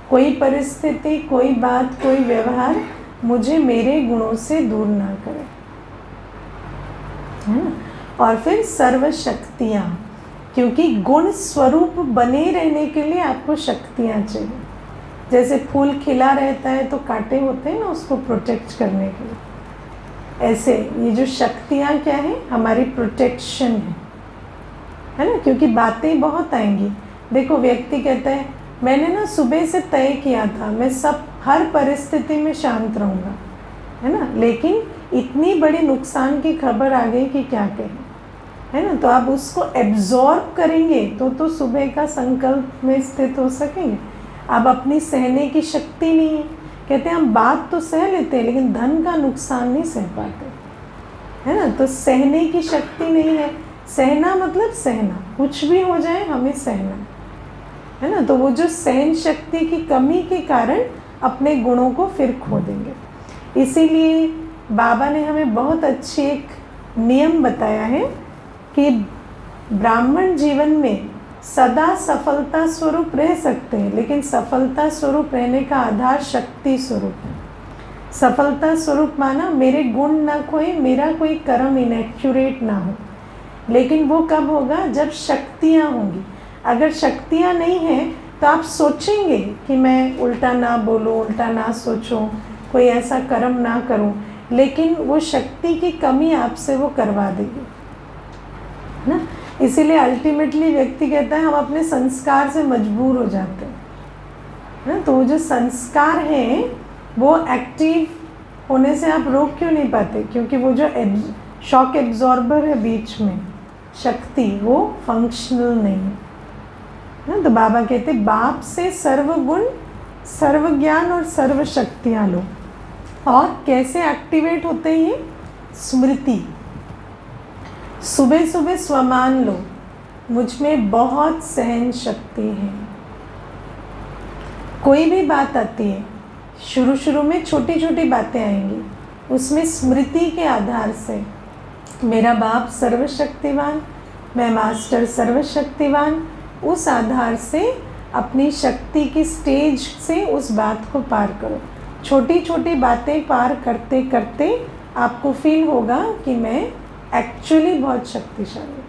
कोई परिस्थिति, कोई बात, कोई व्यवहार मुझे मेरे गुणों से दूर ना करे, है ना। और फिर सर्व शक्तियाँ, क्योंकि गुण स्वरूप बने रहने के लिए आपको शक्तियाँ चाहिए। जैसे फूल खिला रहता है तो कांटे होते हैं ना उसको प्रोटेक्ट करने के लिए, ऐसे ये जो शक्तियाँ क्या है, हमारी प्रोटेक्शन है ना। क्योंकि बातें बहुत आएंगी। देखो, व्यक्ति कहता है मैंने ना सुबह से तय किया था मैं सब हर परिस्थिति में शांत रहूँगा, है ना, लेकिन इतनी बड़ी नुकसान की खबर आ गई कि क्या कहें, है ना। तो आप उसको एब्जॉर्ब करेंगे तो सुबह का संकल्प में स्थित हो सकेंगे। अब अपनी सहने की शक्ति नहीं है, कहते हैं हम बात तो सह लेते हैं लेकिन धन का नुकसान नहीं सह पाते, है ना। तो सहने की शक्ति नहीं है। सहना मतलब सहना, कुछ भी हो जाए हमें सहना, है ना। तो वो जो सहन शक्ति की कमी के कारण अपने गुणों को फिर खो देंगे। इसीलिए बाबा ने हमें बहुत अच्छी एक नियम बताया है कि ब्राह्मण जीवन में सदा सफलता स्वरूप रह सकते हैं, लेकिन सफलता स्वरूप रहने का आधार शक्ति स्वरूप है। सफलता स्वरूप माना मेरे गुण ना खोए, मेरा कोई कर्म इनएक्यूरेट ना हो, लेकिन वो कब होगा? जब शक्तियाँ होंगी। अगर शक्तियाँ नहीं हैं तो आप सोचेंगे कि मैं उल्टा ना बोलूँ, उल्टा ना सोचूं, कोई ऐसा कर्म ना करूं, लेकिन वो शक्ति की कमी आपसे वो करवा देगी ना। इसीलिए अल्टीमेटली व्यक्ति कहता है हम अपने संस्कार से मजबूर हो जाते हैं ना। तो वो जो संस्कार हैं वो एक्टिव होने से आप रोक क्यों नहीं पाते? क्योंकि वो जो शॉक एब्जॉर्बर है बीच में शक्ति, वो फंक्शनल नहीं है ना। तो बाबा कहते बाप से सर्व गुण, सर्व ज्ञान और सर्व शक्तियाँ लो। और कैसे एक्टिवेट होते हैं ये? स्मृति। सुबह सुबह स्वमान लो, मुझ में बहुत सहन शक्ति है। कोई भी बात आती है, शुरू शुरू में छोटी छोटी बातें आएंगी, उसमें स्मृति के आधार से मेरा बाप सर्वशक्तिवान, मैं मास्टर सर्वशक्तिवान, उस आधार से अपनी शक्ति की स्टेज से उस बात को पार करो। छोटी छोटी बातें पार करते करते आपको फील होगा कि मैं एक्चुअली बहुत शक्तिशाली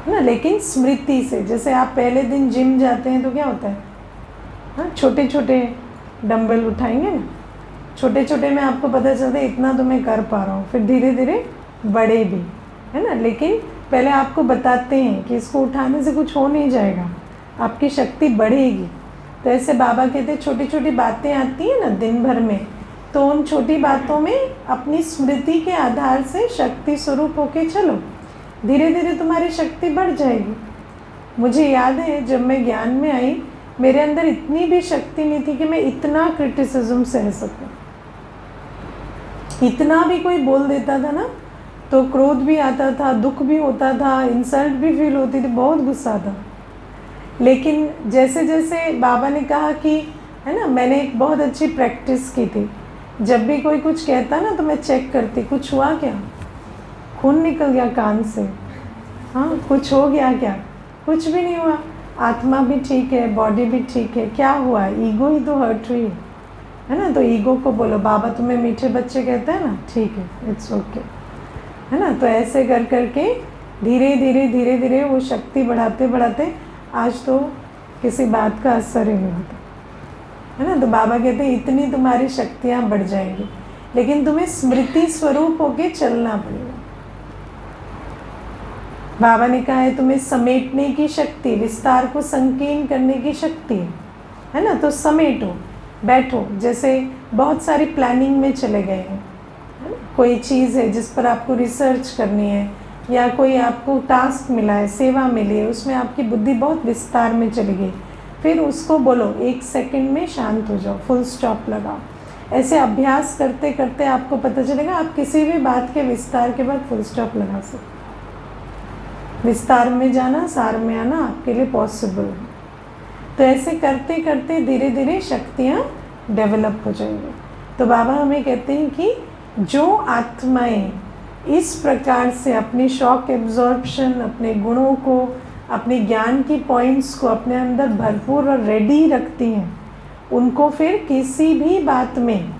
है ना। लेकिन स्मृति से, जैसे आप पहले दिन जिम जाते हैं तो क्या होता है, हाँ, छोटे छोटे डंबल उठाएंगे ना, छोटे छोटे में आपको पता चलता है इतना तो मैं कर पा रहा हूँ, फिर धीरे धीरे बड़े भी, है ना। लेकिन पहले आपको बताते हैं कि इसको उठाने से कुछ हो नहीं जाएगा, आपकी शक्ति बढ़ेगी। तो ऐसे बाबा कहते छोटी छोटी बातें आती हैं ना दिन भर में, तो उन छोटी बातों में अपनी स्मृति के आधार से शक्ति स्वरूप होके चलो, धीरे धीरे तुम्हारी शक्ति बढ़ जाएगी। मुझे याद है जब मैं ज्ञान में आई, मेरे अंदर इतनी भी शक्ति नहीं थी कि मैं इतना क्रिटिसिज्म सह सकूं। इतना भी कोई बोल देता था ना तो क्रोध भी आता था, दुख भी होता था, इंसल्ट भी फील होती थी, बहुत गुस्सा था। लेकिन जैसे जैसे बाबा ने कहा कि, है ना, मैंने एक बहुत अच्छी प्रैक्टिस की थी। जब भी कोई कुछ कहता ना तो मैं चेक करती, कुछ हुआ क्या, खून निकल गया कान से, हाँ कुछ हो गया क्या, कुछ भी नहीं हुआ, आत्मा भी ठीक है, बॉडी भी ठीक है, क्या हुआ, ईगो ही तो हर्ट हुई है ना। तो ईगो को बोलो बाबा तुम्हें मीठे बच्चे कहते हैं ना, ठीक है, इट्स ओके, है ना। तो ऐसे कर करके धीरे धीरे धीरे धीरे वो शक्ति बढ़ाते बढ़ाते आज तो किसी बात का असर ही नहीं होता, है ना। तो बाबा कहते हैं इतनी तुम्हारी शक्तियाँ बढ़ जाएंगी, लेकिन तुम्हें स्मृति स्वरूप होके चलना पड़ेगा। बाबा ने कहा है तुम्हें समेटने की शक्ति, विस्तार को संकीर्ण करने की शक्ति है ना। तो समेटो, बैठो, जैसे बहुत सारी प्लानिंग में चले गए हैं, कोई चीज़ है जिस पर आपको रिसर्च करनी है, या कोई आपको टास्क मिला है, सेवा मिली है, उसमें आपकी बुद्धि बहुत विस्तार में चली गई, फिर उसको बोलो 1 सेकंड में शांत हो जाओ, फुल स्टॉप लगाओ। ऐसे अभ्यास करते करते आपको पता चलेगा आप किसी भी बात के विस्तार के बाद फुल स्टॉप लगा सकते। विस्तार में जाना, सार में आना आपके लिए पॉसिबल है। तो ऐसे करते करते धीरे धीरे शक्तियाँ डेवलप हो जाएंगी। तो बाबा हमें कहते हैं कि जो आत्माएं इस प्रकार से अपनी शॉक एब्जॉर्प्शन, अपने गुणों को, अपने ज्ञान की पॉइंट्स को अपने अंदर भरपूर और रेडी रखती हैं, उनको फिर किसी भी बात में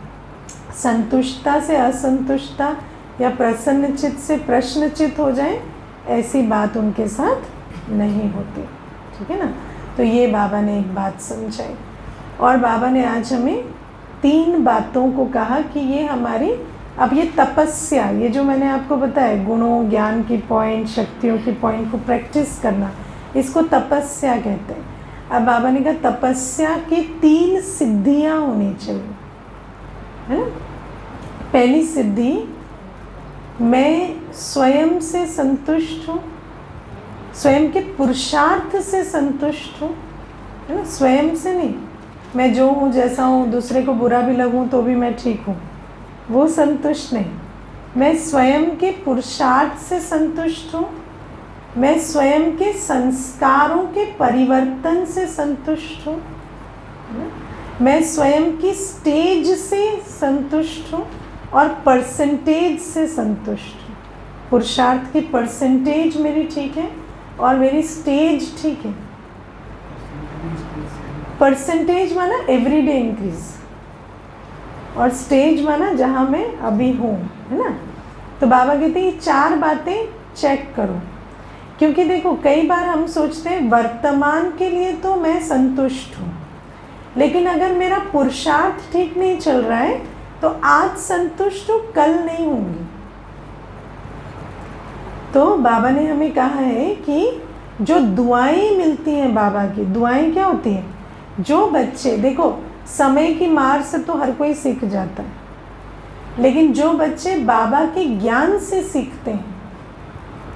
संतुष्टता से असंतुष्टता या प्रसन्नचित से प्रश्नचित हो जाए, ऐसी बात उनके साथ नहीं होती, ठीक है ना। तो ये बाबा ने एक बात समझाई। और बाबा ने आज हमें 3 बातों को कहा कि ये हमारी, अब ये तपस्या, ये जो मैंने आपको बताया गुणों, ज्ञान की पॉइंट, शक्तियों की पॉइंट को प्रैक्टिस करना, इसको तपस्या कहते हैं। अब बाबा ने कहा तपस्या की 3 सिद्धियाँ होनी चाहिए, है ना। पहली सिद्धि, मैं स्वयं से संतुष्ट हूँ, स्वयं के पुरुषार्थ से संतुष्ट हूँ, है ना, स्वयं से नहीं, मैं जो हूँ जैसा हूँ, दूसरे को बुरा भी लगूँ तो भी मैं ठीक हूँ, वो संतुष्ट नहीं। मैं स्वयं के पुरुषार्थ से संतुष्ट हूँ, मैं स्वयं के संस्कारों के परिवर्तन से संतुष्ट हूँ, मैं स्वयं की स्टेज से संतुष्ट हूँ और परसेंटेज से संतुष्ट हूँ। पुरुषार्थ की परसेंटेज मेरी ठीक है और मेरी स्टेज ठीक है। परसेंटेज माना एवरीडे इंक्रीज और स्टेज माना जहाँ मैं अभी हूँ, है ना। तो बाबा कहते हैं ये 4 बातें चेक करो, क्योंकि देखो कई बार हम सोचते हैं वर्तमान के लिए तो मैं संतुष्ट हूँ, लेकिन अगर मेरा पुरुषार्थ ठीक नहीं चल रहा है तो आज संतुष्ट हूँ, कल नहीं होंगी। तो बाबा ने हमें कहा है कि जो दुआएं मिलती हैं बाबा की, दुआएं क्या होती हैं? जो बच्चे, देखो समय की मार से तो हर कोई सीख जाता है, लेकिन जो बच्चे बाबा के ज्ञान से सीखते हैं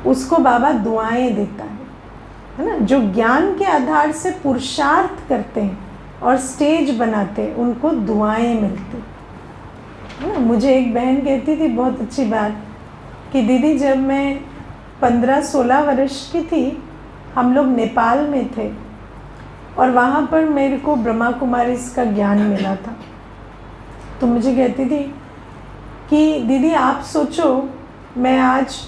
उसको बाबा दुआएं देता है ना। जो ज्ञान के आधार से पुरुषार्थ करते हैं और स्टेज बनाते हैं उनको दुआएं मिलती है ना। मुझे एक बहन कहती थी बहुत अच्छी बात कि दीदी जब मैं 15-16 वर्ष की थी, हम लोग नेपाल में थे और वहाँ पर मेरे को ब्रह्मा कुमारी का ज्ञान मिला था। तो मुझे कहती थी कि दीदी आप सोचो मैं आज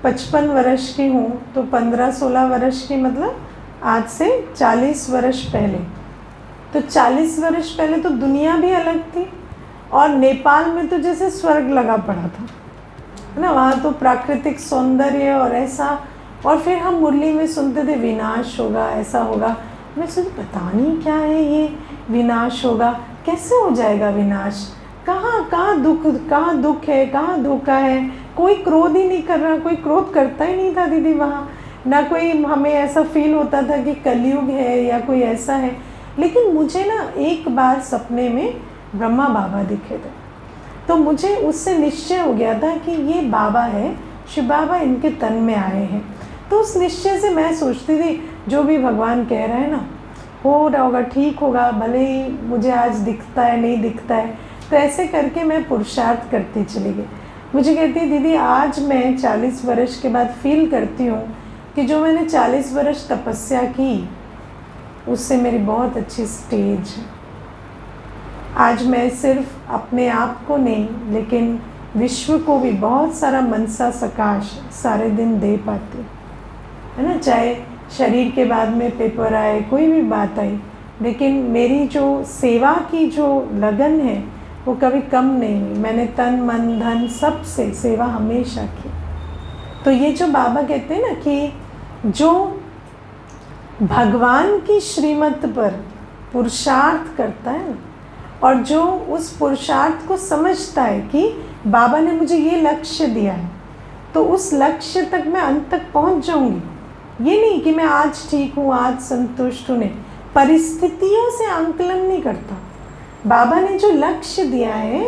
55 वर्ष की हूँ, तो 15-16 वर्ष की मतलब आज से 40 वर्ष पहले, तो 40 वर्ष पहले तो दुनिया भी अलग थी और नेपाल में तो जैसे स्वर्ग लगा पड़ा था, है ना। वहाँ तो प्राकृतिक सौंदर्य और ऐसा, और फिर हम मुरली में सुनते थे विनाश होगा, ऐसा होगा। मैं सोची पता नहीं क्या है ये विनाश होगा, कैसे हो जाएगा विनाश, कहाँ दुख है, कहाँ धोखा है। कोई क्रोध ही नहीं कर रहा, कोई क्रोध करता ही नहीं था दीदी वहाँ, ना कोई हमें ऐसा फील होता था कि कलयुग है या कोई ऐसा है। लेकिन मुझे ना एक बार सपने में ब्रह्मा बाबा दिखे थे, तो मुझे उससे निश्चय हो गया था कि ये बाबा है, शिव बाबा इनके तन में आए हैं। तो उस निश्चय से मैं सोचती थी जो भी भगवान कह रहे हैं ना हो रहा होगा, ठीक होगा, भले ही मुझे आज दिखता है नहीं दिखता है। तो ऐसे करके मैं पुरुषार्थ करती चली गई। मुझे कहती है दीदी आज मैं 40 वर्ष के बाद फील करती हूँ कि जो मैंने 40 वर्ष तपस्या की उससे मेरी बहुत अच्छी स्टेज है। आज मैं सिर्फ अपने आप को नहीं लेकिन विश्व को भी बहुत सारा मनसा सकाश सारे दिन दे पाती है ना। चाहे शरीर के बाद में पेपर आए, कोई भी बात आई, लेकिन मेरी जो सेवा की जो लगन है वो कभी कम नहीं हुई। मैंने तन मन धन सब से सेवा हमेशा की। तो ये जो बाबा कहते हैं ना कि जो भगवान की श्रीमत पर पुरुषार्थ करता है ना, और जो उस पुरुषार्थ को समझता है कि बाबा ने मुझे ये लक्ष्य दिया है तो उस लक्ष्य तक मैं अंत तक पहुंच जाऊंगी। ये नहीं कि मैं आज ठीक हूँ, आज संतुष्ट हूँ, नहीं, परिस्थितियों से आंकलन नहीं करता। बाबा ने जो लक्ष्य दिया है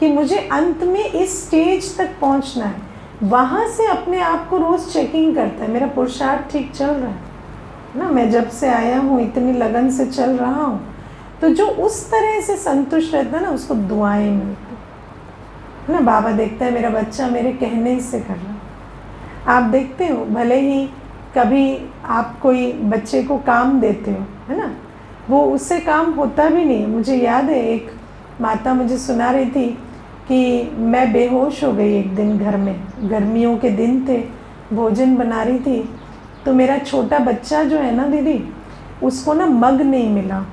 कि मुझे अंत में इस स्टेज तक पहुंचना है, वहाँ से अपने आप को रोज़ चेकिंग करता है, मेरा पुरुषार्थ ठीक चल रहा है ना, मैं जब से आया हूँ इतनी लगन से चल रहा हूँ। तो जो उस तरह से संतुष्ट रहता है ना उसको दुआएं मिलती है ना। बाबा देखता है मेरा बच्चा मेरे कहने से कर रहा है। आप देखते हो भले ही कभी आप कोई बच्चे को काम देते हो, है ना, वो उससे काम होता भी नहीं। मुझे याद है एक माता मुझे सुना रही थी कि मैं बेहोश हो गई एक दिन घर में, गर्मियों के दिन थे, भोजन बना रही थी, तो मेरा छोटा बच्चा जो है ना दीदी, उसको ना मग नहीं मिला,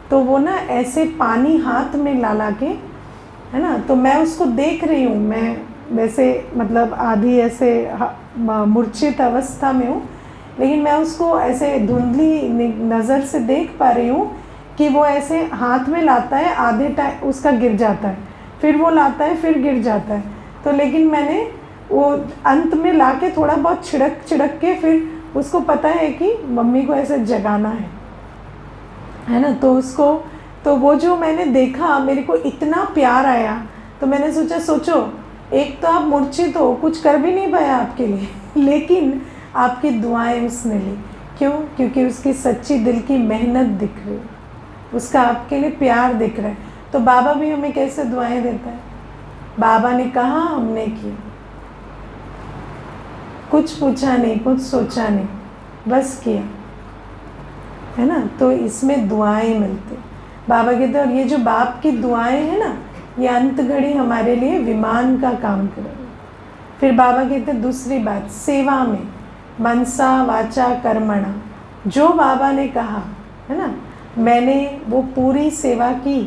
तो वो ना ऐसे पानी हाथ में ला के, है ना, तो मैं उसको देख रही हूँ, मैं वैसे मतलब आधी ऐसे मूर्छित अवस्था में हूँ, लेकिन मैं उसको ऐसे धुंधली नज़र से देख पा रही हूँ कि वो ऐसे हाथ में लाता है, आधे टाइम उसका गिर जाता है, फिर वो लाता है फिर गिर जाता है। तो लेकिन मैंने वो अंत में लाके थोड़ा बहुत छिड़क के फिर उसको पता है कि मम्मी को ऐसे जगाना है ना। तो उसको, तो वो जो मैंने देखा मेरे को इतना प्यार आया, तो मैंने सोचो एक तो आप मूर्छित हो, कुछ कर भी नहीं पाया आपके लिए, लेकिन आपकी दुआएं उसने ली। क्यों? क्योंकि उसकी सच्ची दिल की मेहनत दिख रही है, उसका आपके लिए प्यार दिख रहा है। तो बाबा भी हमें कैसे दुआएं देता है, बाबा ने कहा हमने की। कुछ पूछा नहीं, कुछ सोचा नहीं, बस किया, है ना। तो इसमें दुआएं मिलती। बाबा कहते हैं और ये जो बाप की दुआएं हैं ना, ये अंत घड़ी हमारे लिए विमान का काम करेंगे। फिर बाबा कहते हैं दूसरी बात, सेवा में मनसा वाचा कर्मणा, जो बाबा ने कहा है ना, मैंने वो पूरी सेवा की,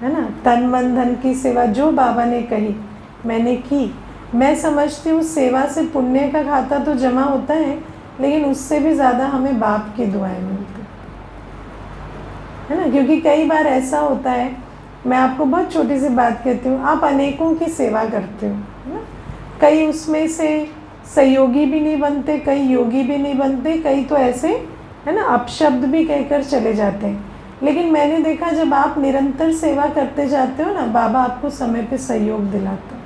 है ना। तन मन धन की सेवा जो बाबा ने कही मैंने की। मैं समझती हूँ सेवा से पुण्य का खाता तो जमा होता है, लेकिन उससे भी ज़्यादा हमें बाप की दुआएं मिलती है ना। क्योंकि कई बार ऐसा होता है, मैं आपको बहुत छोटी सी बात कहती हूँ, आप अनेकों की सेवा करते हो, है ना। कई उसमें से सहयोगी भी नहीं बनते, कई योगी भी नहीं बनते, कई तो ऐसे, है ना, अपशब्द भी कहकर चले जाते हैं। लेकिन मैंने देखा जब आप निरंतर सेवा करते जाते हो ना, बाबा आपको समय पे सहयोग दिलाता है।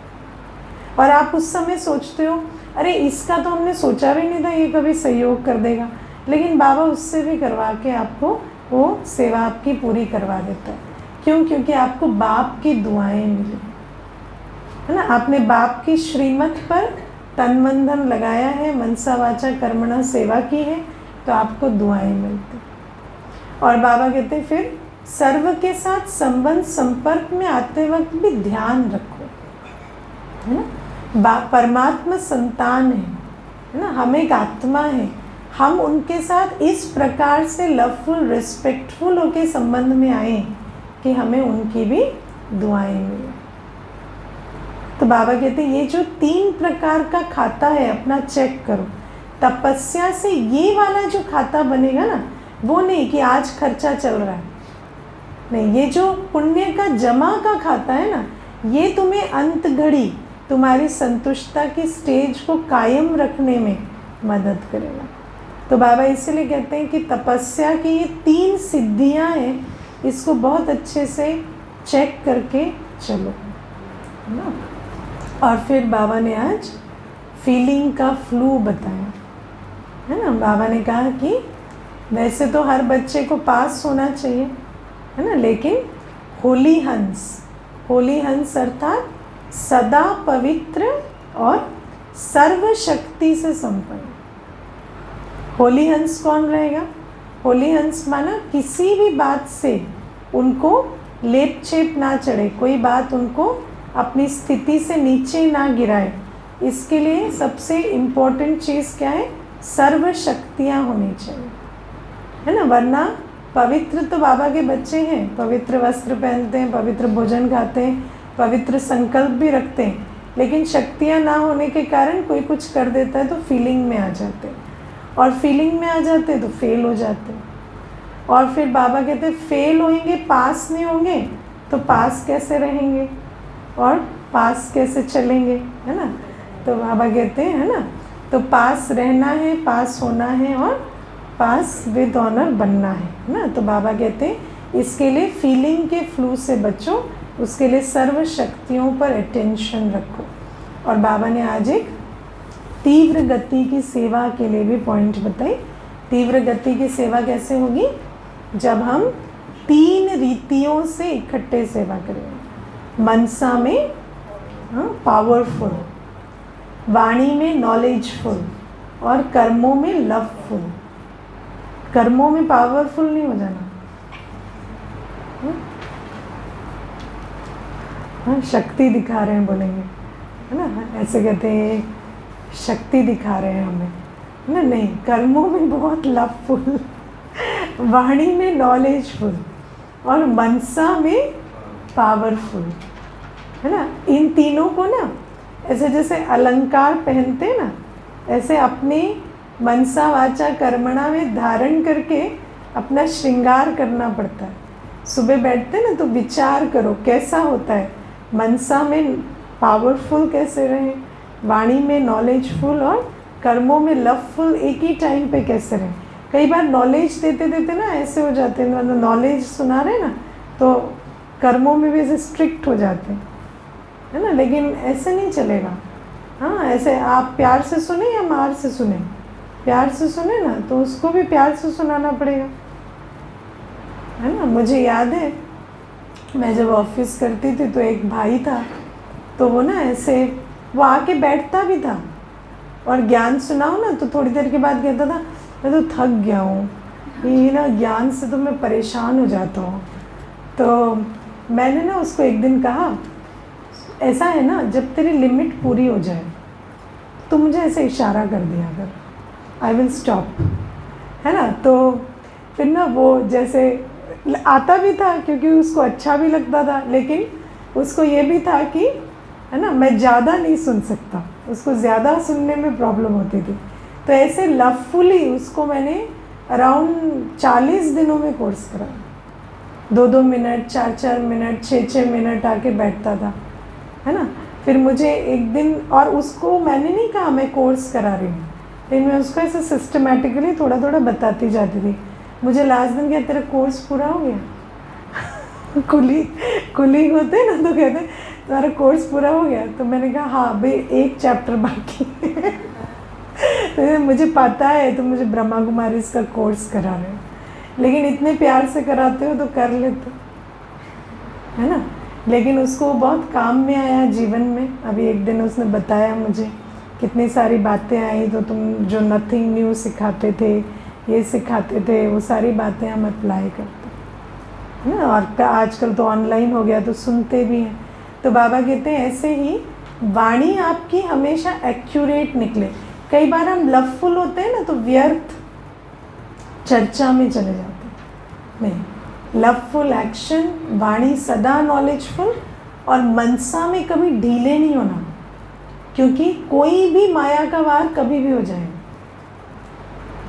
और आप उस समय सोचते हो अरे इसका तो हमने सोचा भी नहीं था ये कभी सहयोग कर देगा, लेकिन बाबा उससे भी करवा के आपको वो सेवा आपकी पूरी करवा देता है। क्यों? क्योंकि आपको बाप की दुआएं मिली, है ना। आपने बाप की श्रीमत पर तन मन धन लगाया है, मनसा वाचा कर्मणा सेवा की है, तो आपको दुआएं मिलती। और बाबा कहते हैं फिर सर्व के साथ संबंध संपर्क में आते वक्त भी ध्यान रखो, है ना। परमात्मा संतान है ना, हम एक आत्मा है, हम उनके साथ इस प्रकार से लवफुल रिस्पेक्टफुल होके संबंध में आए कि हमें उनकी भी दुआएं मिले। तो बाबा कहते हैं ये जो 3 प्रकार का खाता है अपना चेक करो। तपस्या से ये वाला जो खाता बनेगा ना, वो नहीं कि आज खर्चा चल रहा है, नहीं, ये जो पुण्य का जमा का खाता है ना, ये तुम्हें अंत घड़ी तुम्हारी संतुष्टता की स्टेज को कायम रखने में मदद करेगा। तो बाबा इसीलिए कहते हैं कि तपस्या की ये 3 सिद्धियां हैं, इसको बहुत अच्छे से चेक करके चलो, है ना। और फिर बाबा ने आज फीलिंग का फ्लू बताया, है ना। बाबा ने कहा कि वैसे तो हर बच्चे को पास होना चाहिए, है ना, लेकिन होली हंस अर्थात सदा पवित्र और सर्वशक्ति से संपन्न। होली हंस कौन रहेगा? होली हंस माना किसी भी बात से उनको लेप छेप ना चढ़े, कोई बात उनको अपनी स्थिति से नीचे ना गिराए। इसके लिए सबसे इम्पोर्टेंट चीज़ क्या है? सर्व शक्तियाँ होनी चाहिए, है ना। वरना पवित्र तो बाबा के बच्चे हैं, पवित्र वस्त्र पहनते हैं, पवित्र भोजन खाते हैं, पवित्र संकल्प भी रखते हैं, लेकिन शक्तियाँ ना होने के कारण कोई कुछ कर देता है तो फीलिंग में आ जाते हैं, और फीलिंग में आ जाते तो फेल हो जाते हैं। और फिर बाबा कहते हैं फेल होंगे, पास नहीं होंगे तो पास कैसे रहेंगे और पास कैसे चलेंगे, है ना। तो बाबा कहते हैं, है ना, तो पास रहना है, पास होना है और पास विद ऑनर बनना है ना। तो बाबा कहते हैं इसके लिए फीलिंग के फ्लू से बचो, उसके लिए सर्व शक्तियों पर अटेंशन रखो। और बाबा ने आज एक तीव्र गति की सेवा के लिए भी पॉइंट बताई। तीव्र गति की सेवा कैसे होगी? जब हम 3 रीतियों से इकट्ठे सेवा करेंगे। मनसा में पावरफुल, वाणी में नॉलेजफुल और कर्मों में लवफुल। कर्मों में पावरफुल नहीं हो जाना, शक्ति दिखा रहे हैं बोलेंगे, है ना, ऐसे कहते हैं शक्ति दिखा रहे हैं हमें, है ना। नहीं, कर्मों में बहुत लवफुल, वाणी में नॉलेजफुल और मनसा में पावरफुल, है ना। इन तीनों को ना ऐसे जैसे अलंकार पहनते हैं ना, ऐसे अपने मनसा वाचा कर्मणा में धारण करके अपना श्रृंगार करना पड़ता है। सुबह बैठते ना तो विचार करो कैसा होता है, मनसा में पावरफुल कैसे रहें, वाणी में नॉलेजफुल और कर्मों में लवफुल एक ही टाइम पे कैसे रहें। कई बार नॉलेज देते देते ना ऐसे हो जाते हैं, मतलब नॉलेज सुना रहे ना तो कर्मों में भी ऐसे स्ट्रिक्ट हो जाते हैं, है ना। लेकिन ऐसे नहीं चलेगा। हाँ, ऐसे आप प्यार से सुने या मार से सुने, प्यार से सुने ना तो उसको भी प्यार से सुनाना पड़ेगा, है ना। मुझे याद है मैं जब ऑफिस करती थी तो एक भाई था, तो वो ना ऐसे वो आके बैठता भी था, और ज्ञान सुनाओ ना तो थोड़ी देर के बाद कहता था मैं तो थक गया हूँ, ये ना ज्ञान से तो मैं परेशान हो जाता हूँ। तो मैंने ना उसको एक दिन कहा, ऐसा है ना, जब तेरी लिमिट पूरी हो जाए तो मुझे ऐसे इशारा कर दिया कर, आई विल स्टॉप, है ना। तो फिर ना वो जैसे आता भी था क्योंकि उसको अच्छा भी लगता था, लेकिन उसको ये भी था कि है ना मैं ज़्यादा नहीं सुन सकता, उसको ज़्यादा सुनने में प्रॉब्लम होती थी। तो ऐसे लवफुली उसको मैंने अराउंड 40 दिनों में कोर्स करा, 2-2 मिनट, 4-4 मिनट, 6-6 मिनट आके बैठता था, है ना। फिर मुझे एक दिन, और उसको मैंने नहीं कहा मैं कोर्स करा रही हूँ, लेकिन मैं उसको ऐसे सिस्टमेटिकली थोड़ा थोड़ा बताती जाती थी। मुझे लास्ट दिन क्या, तेरा कोर्स पूरा हो गया कुली होते ना तो कहते तुम्हारा कोर्स पूरा हो गया। तो मैंने कहा हाँ भाई, एक चैप्टर बाकी है। तो मुझे पता है तुम मुझे ब्रह्मा कुमारी इसका कोर्स करा रहे हो, लेकिन इतने प्यार से कराते हो तो कर लेते, है ना। लेकिन उसको बहुत काम में आया जीवन में। अभी एक दिन उसने बताया मुझे कितनी सारी बातें आई, तो तुम जो नथिंग न्यू सिखाते थे, ये सिखाते थे, वो सारी बातें हम अप्लाई करते हैं ना। और आजकल तो ऑनलाइन हो गया तो सुनते भी हैं। तो बाबा कहते हैं ऐसे ही वाणी आपकी हमेशा एक्यूरेट निकले। कई बार हम लवफुल होते हैं ना तो व्यर्थ चर्चा में चले जाते हैं। नहीं, लवफुल एक्शन, वाणी सदा नॉलेजफुल, और मनसा में कभी ढीले नहीं होना, क्योंकि कोई भी माया का वार कभी भी हो जाएगा,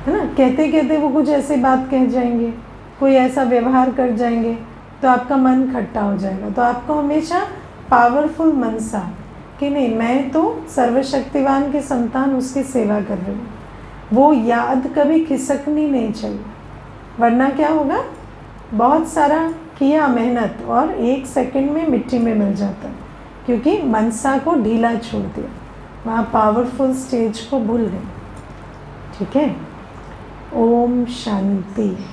है ना। कहते कहते वो कुछ ऐसी बात कह जाएंगे, कोई ऐसा व्यवहार कर जाएंगे तो आपका मन खट्टा हो जाएगा। तो आपको हमेशा पावरफुल मनसा कि नहीं, मैं तो सर्वशक्तिवान के संतान, उसकी सेवा कर रही हूँ, वो याद कभी खिसकनी नहीं चाहिए, वरना क्या होगा, बहुत सारा किया मेहनत और 1 सेकंड में मिट्टी में मिल जाता है, क्योंकि मनसा को ढीला छोड़ दिया, वहाँ पावरफुल स्टेज को भूल गए। ठीक है। ओम शांति।